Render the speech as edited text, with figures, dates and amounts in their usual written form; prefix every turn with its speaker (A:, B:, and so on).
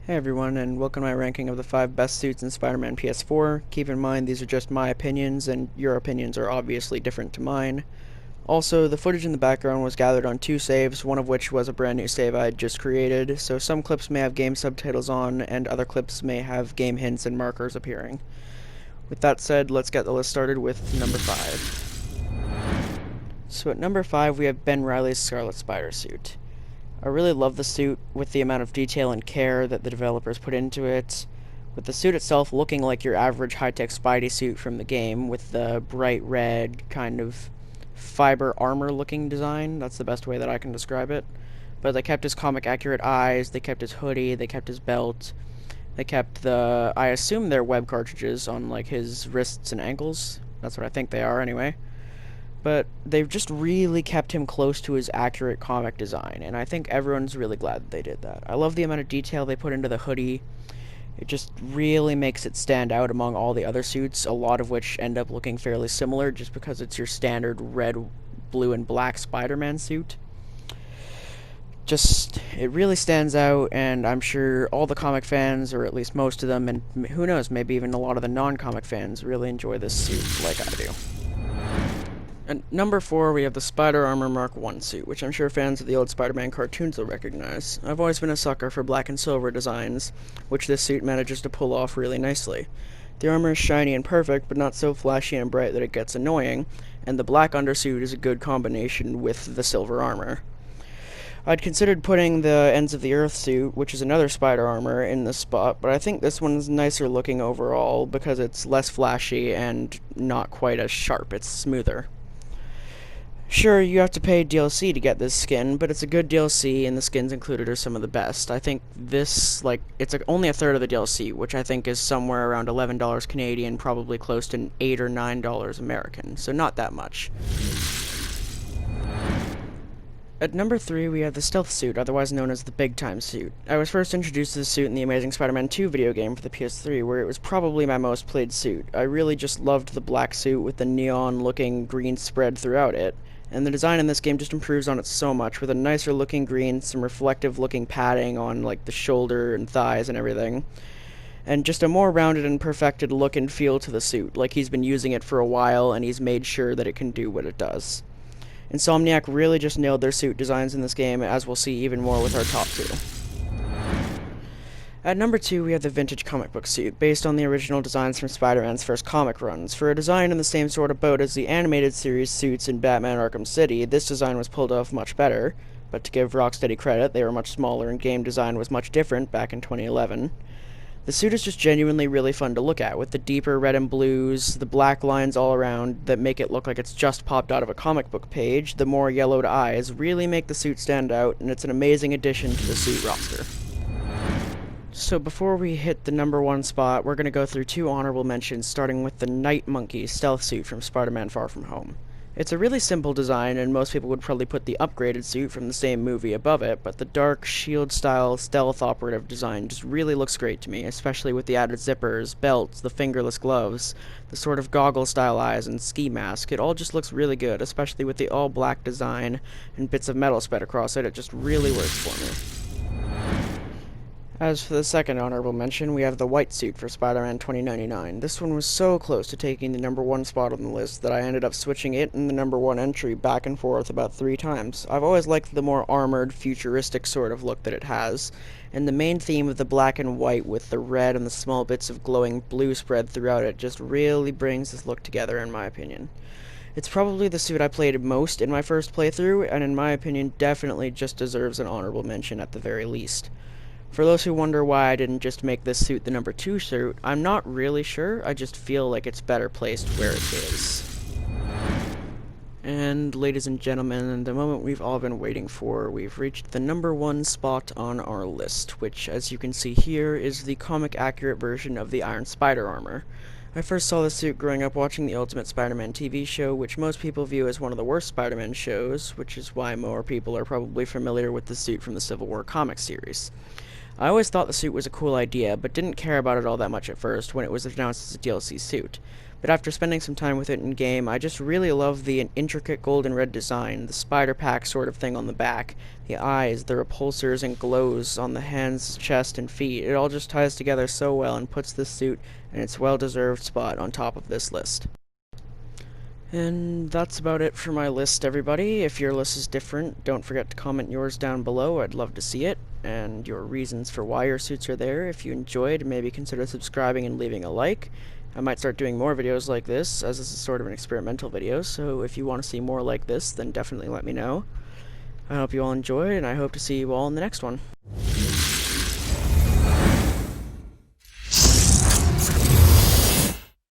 A: Hey everyone, and welcome to my ranking of the 5 best suits in Spider-Man PS4. Keep in mind these are just my opinions, and your opinions are obviously different to mine. Also, the footage in the background was gathered on 2 saves, one of which was a brand new save I had just created, so some clips may have game subtitles on, and other clips may have game hints and markers appearing. With that said, let's get the list started with number 5. So at number 5 we have Ben Reilly's Scarlet Spider suit. I really love the suit with the amount of detail and care that the developers put into it, with the suit itself looking like your average high-tech Spidey suit from the game, with the bright red kind of fiber armor looking design. That's the best way that I can describe it. But they kept his comic accurate eyes, they kept his hoodie, they kept his belt, they kept the, I assume they're web cartridges on like his wrists and ankles. That's what I think they are anyway. But they've just really kept him close to his accurate comic design, and I think everyone's really glad that they did that. I love the amount of detail they put into the hoodie. It just really makes it stand out among all the other suits, a lot of which end up looking fairly similar just because it's your standard red, blue, and black Spider-Man suit. It really stands out, and I'm sure all the comic fans, or at least most of them, and who knows, maybe even a lot of the non-comic fans really enjoy this suit like I do. At number 4, we have the Spider Armor Mark I suit, which I'm sure fans of the old Spider-Man cartoons will recognize. I've always been a sucker for black and silver designs, which this suit manages to pull off really nicely. The armor is shiny and perfect, but not so flashy and bright that it gets annoying, and the black undersuit is a good combination with the silver armor. I'd considered putting the Ends of the Earth suit, which is another spider armor, in this spot, but I think this one's nicer looking overall because it's less flashy and not quite as sharp. It's smoother. Sure, you have to pay DLC to get this skin, but it's a good DLC, and the skins included are some of the best. I think this, it's only a third of the DLC, which I think is somewhere around $11 Canadian, probably close to $8 or $9 American, so not that much. At number 3, we have the Stealth suit, otherwise known as the Big Time suit. I was first introduced to the suit in the Amazing Spider-Man 2 video game for the PS3, where it was probably my most played suit. I really just loved the black suit with the neon-looking green spread throughout it. And the design in this game just improves on it so much, with a nicer looking green, some reflective looking padding on like the shoulder and thighs and everything, and just a more rounded and perfected look and feel to the suit, like he's been using it for a while and he's made sure that it can do what it does. Insomniac really just nailed their suit designs in this game, as we'll see even more with our top 2. At number 2, we have the vintage comic book suit, based on the original designs from Spider-Man's first comic runs. For a design in the same sort of boat as the animated series suits in Batman Arkham City, this design was pulled off much better, but to give Rocksteady credit, they were much smaller and game design was much different back in 2011. The suit is just genuinely really fun to look at, with the deeper red and blues, the black lines all around that make it look like it's just popped out of a comic book page, the more yellowed eyes really make the suit stand out, and it's an amazing addition to the suit roster. So before we hit the number 1 spot, we're going to go through 2 honorable mentions, starting with the Night Monkey stealth suit from Spider-Man Far From Home. It's a really simple design, and most people would probably put the upgraded suit from the same movie above it, but the dark, shield-style, stealth operative design just really looks great to me, especially with the added zippers, belts, the fingerless gloves, the sort of goggle-style eyes, and ski mask. It all just looks really good, especially with the all-black design and bits of metal spread across it. It just really works for me. As for the second honorable mention, we have the white suit for Spider-Man 2099. This one was so close to taking the number 1 spot on the list that I ended up switching it and the number 1 entry back and forth about 3 times. I've always liked the more armored, futuristic sort of look that it has, and the main theme of the black and white with the red and the small bits of glowing blue spread throughout it just really brings this look together, in my opinion. It's probably the suit I played most in my first playthrough, and in my opinion definitely just deserves an honorable mention at the very least. For those who wonder why I didn't just make this suit the number 2 suit, I'm not really sure, I just feel like it's better placed where it is. And ladies and gentlemen, the moment we've all been waiting for, we've reached the number 1 spot on our list, which, as you can see here, is the comic-accurate version of the Iron Spider armor. I first saw this suit growing up watching the Ultimate Spider-Man TV show, which most people view as one of the worst Spider-Man shows, which is why more people are probably familiar with the suit from the Civil War comic series. I always thought the suit was a cool idea, but didn't care about it all that much at first when it was announced as a DLC suit. but after spending some time with it in game, I just really love the intricate gold and red design, the spider pack sort of thing on the back, the eyes, the repulsors and glows on the hands, chest, and feet. It all just ties together so well and puts this suit in its well-deserved spot on top of this list. And that's about it for my list, everybody. If your list is different, don't forget to comment yours down below. I'd love to see it, and your reasons for why your suits are there. If you enjoyed, maybe consider subscribing and leaving a like. I might start doing more videos like this, as this is sort of an experimental video, so if you want to see more like this, then definitely let me know. I hope you all enjoyed, and I hope to see you all in the next one.